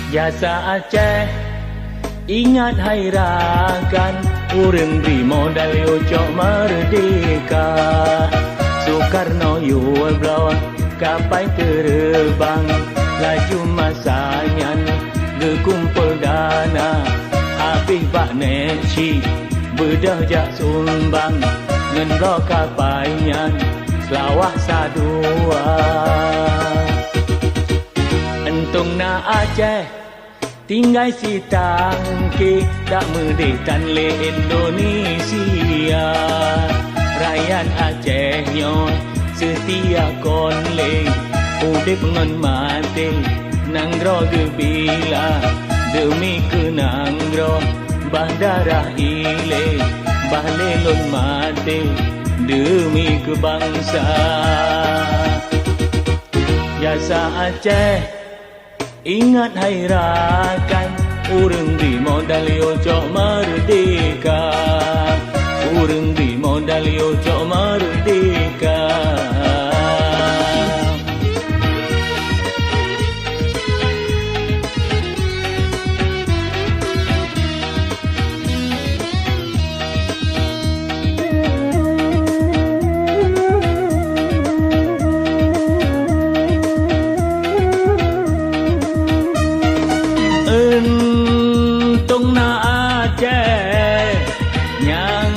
Jasa Aceh, ingat hai rakan, urang beri modal ucok merdeka. Soekarno yual belawang, kapai terbang, laju masanya gekumpul dana. Habis Pak Nekci bedah jak sumbang, ngendro kapainya selawah sadua. Entung na Aceh tinggal si tangki, tak merdekan le Indonesia. Rakyat Aceh nyo setia konle, udip ngon mati nanggro gebila. Demi kenanggro bah darah ile, bah lelon mati demi kebangsa. Jasa Aceh, ingat hai rakan, urang di modal ucok merdeka. Urang di modal ucok merdeka. Entung na Aceh yang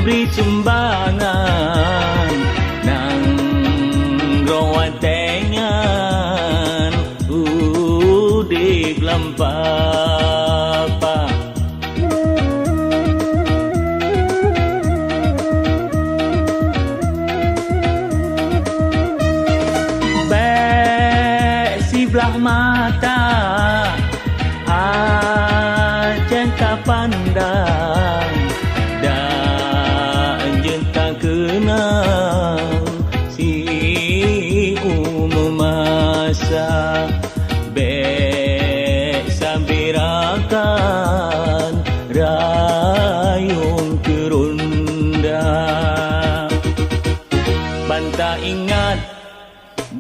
beri sumbangan nang rawatengan udip lampapa. Bek si belah mata Aceh tak pandang, dan jenta kenang si masa. Bek sambirakan rayung kerunda. Banta ingat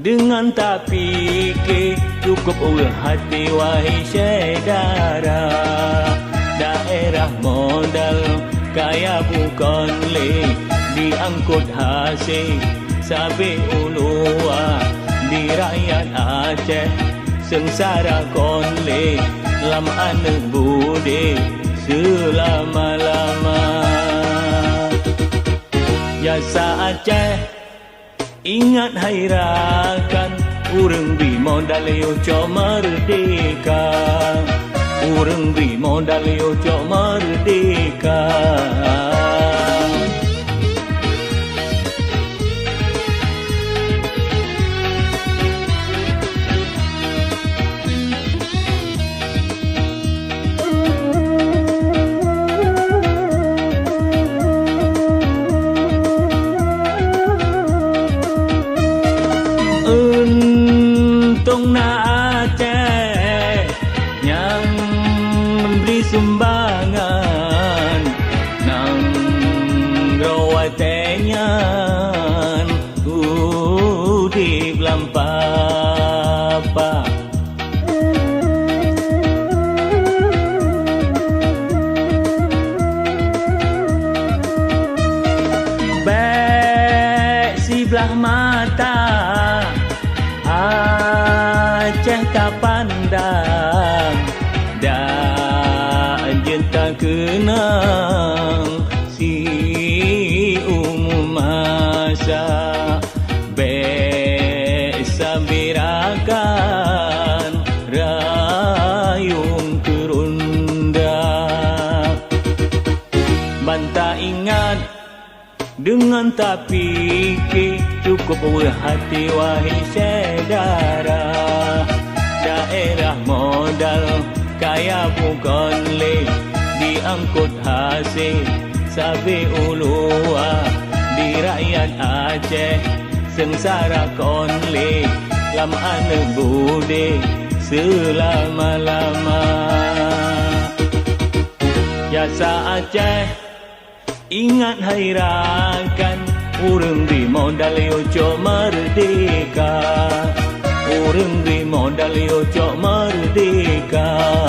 dengan tak fikir, cukup ulah hati wahai saudara. Daerah modal kaya bukan le, diangkut hasil sampai ulua. Di rakyat Aceh sengsara konle, lam anak bude selama-lama. Jasa Aceh, ingat hai rakan, urang beri modal ucok merdeka. Urang beri modal ucok merdeka. Untung na Aceh yang memberi sumbangan nang rawatenyan udip lampapa. Bek si belah mata Aceh tak pandang, dan jenta kenang si masa. Bek sambirakan rayung kerunda. Banta ingat dengan tak fikir, cukup ulah hati wahai saudara. Daerah modal kaya bukan le, diangkut hasil sampai ulua. Di rakyat Aceh sengsara konle, lam anak bude selama-lama. Jasa Aceh, ingat hai rakan, urang beri modal ucok merdeka. Urang beri modal ucok merdeka. kau